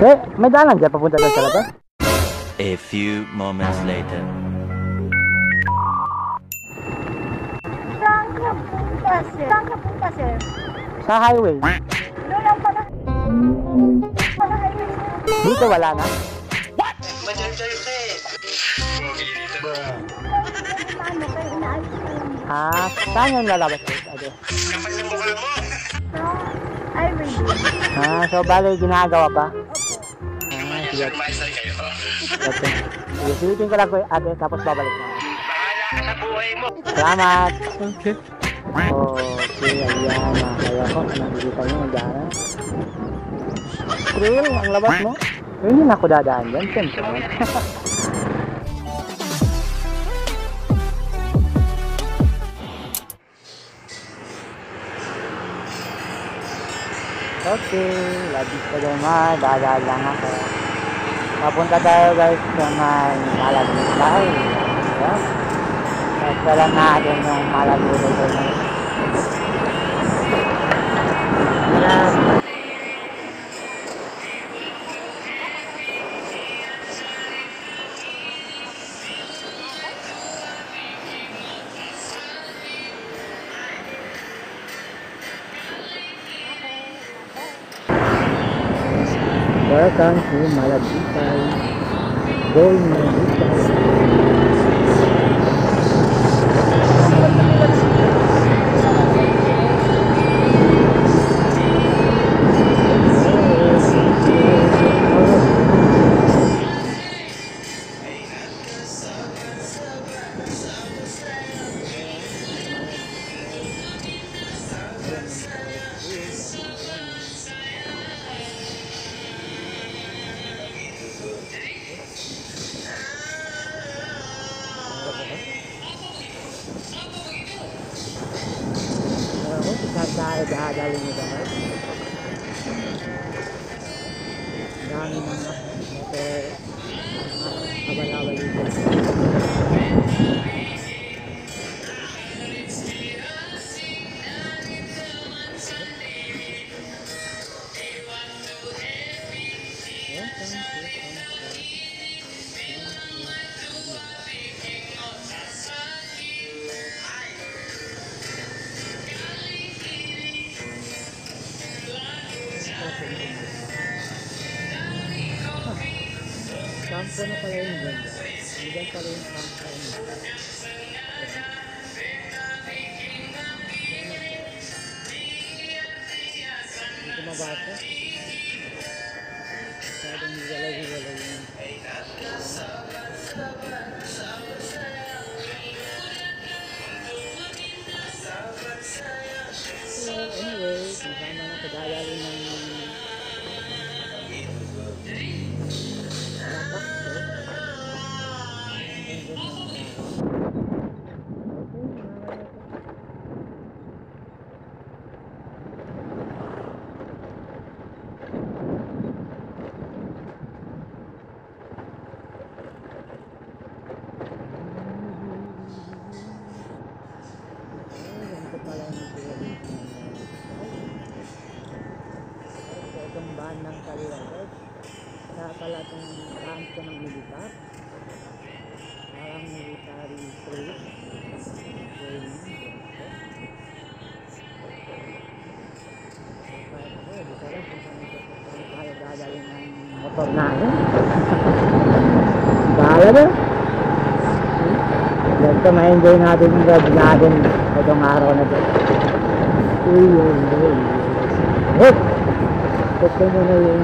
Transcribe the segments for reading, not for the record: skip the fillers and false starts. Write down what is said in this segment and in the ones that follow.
May daanan dyan papunta doon sa labas. A few moments later. Saan ka punta, sir? Saan ka punta, sir? Sa highway. Doon lang pala. Pala highway, sir. Dito wala na. Madyan-dyan ka eh. Paano kayo inaayos ka lang? Saan yung lalabas ko? Kapal sa mukha mo. Highway. So bali ginagawa pa? Sir, maestra kayo. Okay. Sige, silipin ko lang ko ate, tapos babalik na. Bahala ka sa buhay mo. Salamat! Okay. Okay, ayan. Kaya ko, nakikita nyo, dyan. Trail, ang labas mo. Yun ako dadaan dyan, siyempre. Okay, labis ka naman, dadaan lang ako. Papunta tayo guys sa may Malagutay. Ayan. Kasala natin yung Malagutay. Ayan. Welcome to Malagutay. Going Malagutay. Dadali mo ba? Dami ng motor abal-abal dito. Kampo na pala yung ganda. Hanggang pala yung kampo niya. Hindi ko mabasa. Masyadong hiwalay-hiwalay yung so anyway, kasama na kadayali ng itong bahan ng kaliwa guys. Kaya pala itong bahan ko ng militar. Parang military street. Kaya dadalhin ng motor natin. Bahala na. Ganito ma-enjoy natin yung ride natin itong araw na ito. Hop! Ito mo na yung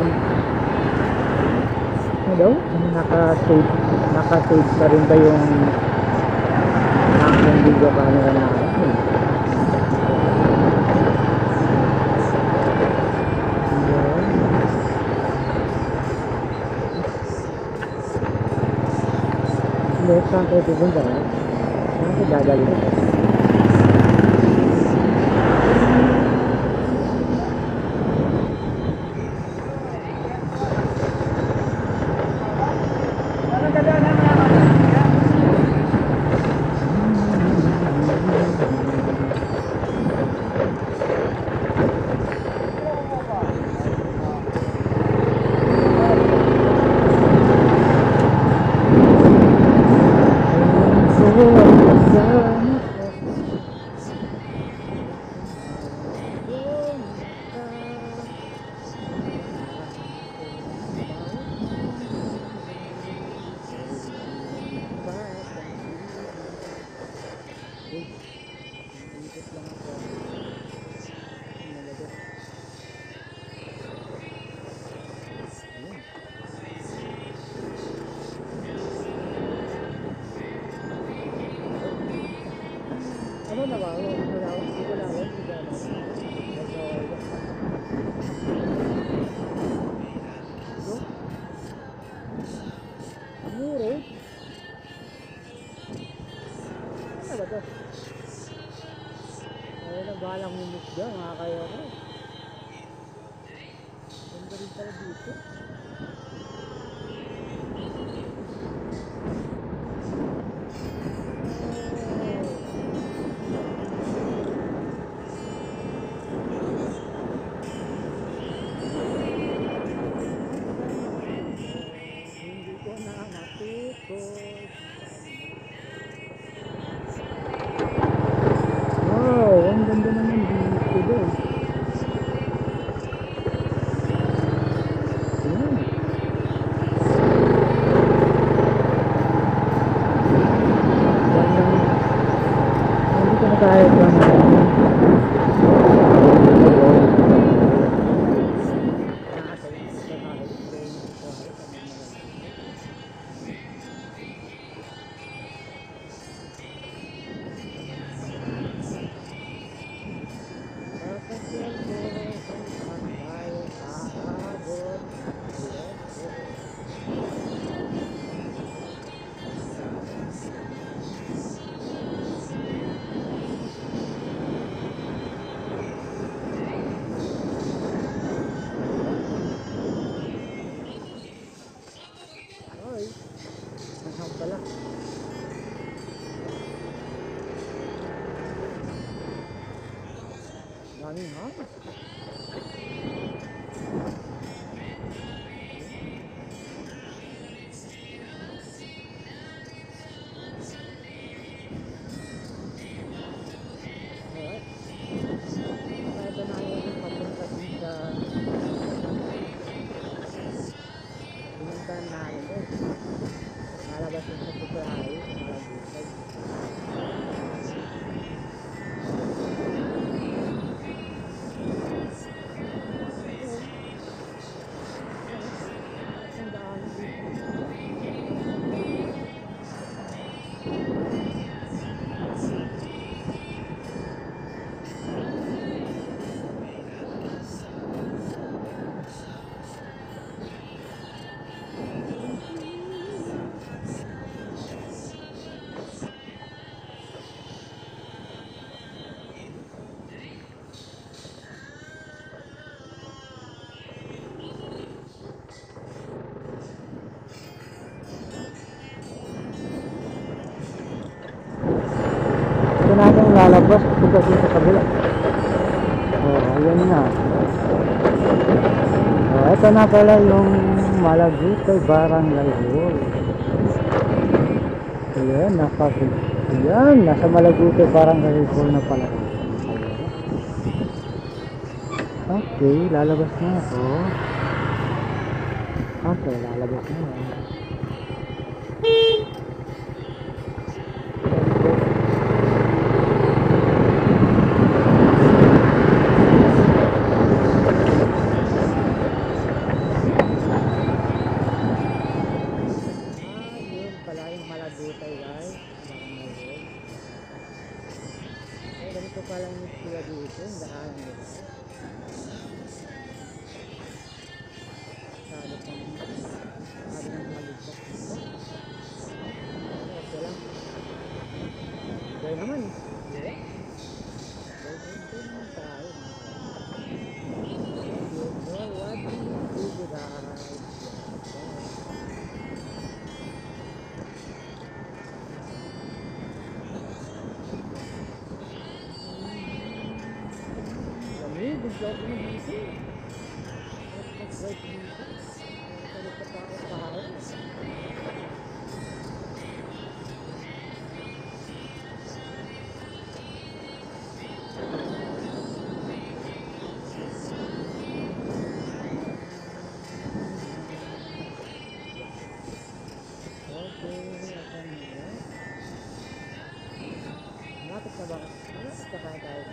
hello? Naka-save pa rin ba yung aking video camera natin? Saan kayo pupunta? Saan kayo dadalhin? lang mumusga mga kayo ko. Ganda rin pala dito. Hindi ko na matikot. Wow, ang ganda naman dito guys. Ayan. Nandito na tayo sa pala. Daming hangin. Alright. Ito na yung papunta din sa pinuntahan natin guys. Malabas yung sa super highway, malagutay. Ang daan dito. Ito natin lalabas pagka dito sa kabila. Ayan na. Ito na pala yung Malagutay Barangay Hall. Ayan, nasa Malagutay Barangay Hall na pala. Okay, lalabas na ako. Okay, lalabas na. Malagutay guys, ganito pala yung sila dito, yung daan nila. Sabi ng maligtas dito. Okay lang. Gaya naman. Gaya naman tayo. You know what you do guys. Vlog mo dito. Mag-vlog dito. Kalipot ako sa bahay. Okay, akan nila. Malapit na ba? Malapit na kaya tayo.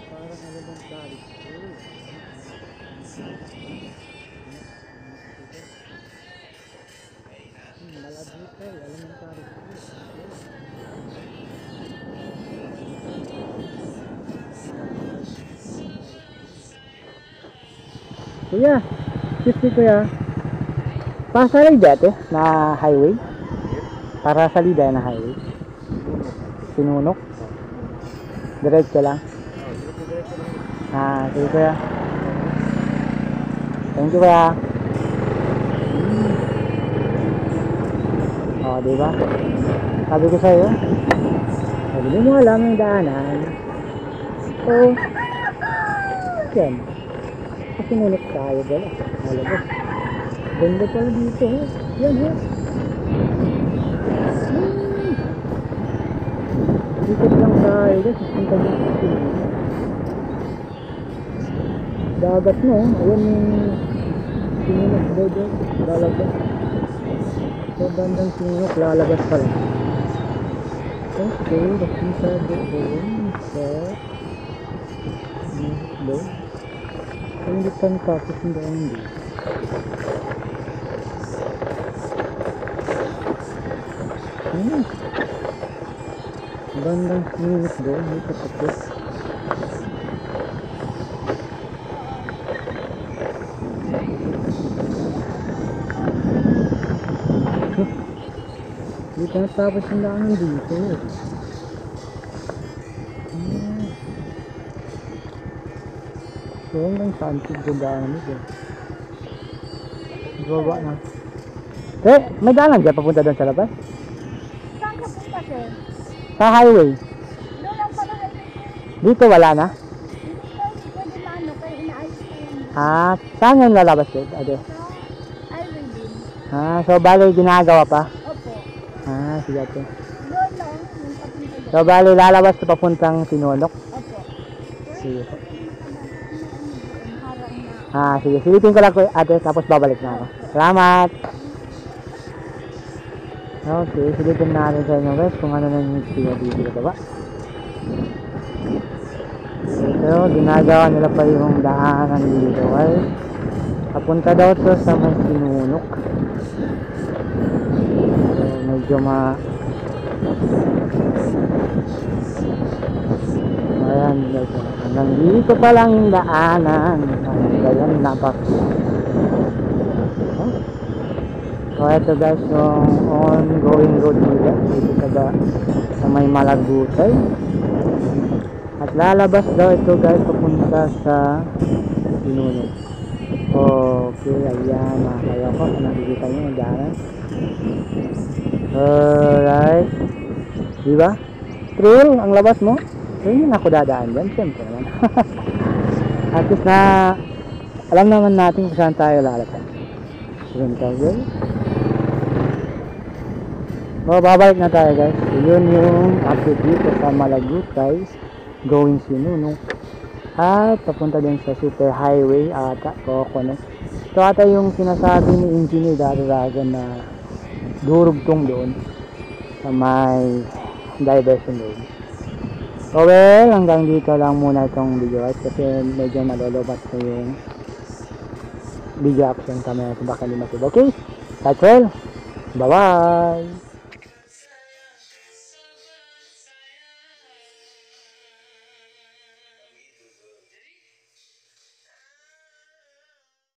Parang elementary school. Malagutay, elementary school. Kuya, excuse me kuya. Pasarag dati na highway? Para salida na highway. Sinunok. Diretso lang. Sige kuya. Thank you kuya. Diba? Sabi ko sa'yo, hindi mo alam yung daanan. So, yan. Sinunok tayo gala. Malabas. Ganda pala dito. Yan ha. Ikot lang tayo. Punta dito. Dagat no. Ayan yung sinunok daw dyan. Lalabas. So bandang sinunok. Lalabas pala. Okay. Nakita doon sa doon. Hindi kan tapos hindi ang hindi. Bandang sinunok doon. Hindi kapatid. Hindi ka natapos yung daanan dito. So hanggang saan yung daanan dito? Baba na. May daanan dyan papunta doon sa labas? Saan ka punta, sir? Sa highway. Doon lang pala highway. Dito wala na? Hindi ko pwede maano, kaya inaayos ko yan. Saan yung lalabas yun? Ade. Sa highway din. So bali ginagawa pa? Opo. Sige ate. Doon lang, yung papunta doon. So bali lalabas sa papuntang Sinulok? Opo. Sige. Harang na. Sige. Silipin ko lang ko ate tapos babalik na ako. Salamat! Okay, silipin natin sa inyo guys kung ano na yung dito sa baba. So, ginagawa nila pa yung daanan dito guys. Papunta daw to sa may Sinunok. So, medyo ayan guys. Hanggang dito pa lang yung daanan. Ayan, napak. So, ito guys yung ongoing road nila dito sa may Malagutay. At lalabas daw ito guys papunta sa Sinunok. Okay, ayan mga kayo ko. Nakikita nyo yung daanan. Alright. Diba? Trail ang labas mo. So yun ako dadaan dyan. Siyempre naman. At least na alam naman natin kung saan tayo lalapit. Yun tayo. So babalik na tayo guys. So, yun yung update dito sa Malagutay going Sinunok. At papunta din sa super highway ata. Coconut. Ito ata yung sinasabi ni Engineer Dararagan na durugtong doon sa may diversion doon. So well, hanggang dito lang muna itong video guys kasi medyo malolobat ko yung video action camera natin baka hindi matib. Okay, that's all. Bye bye.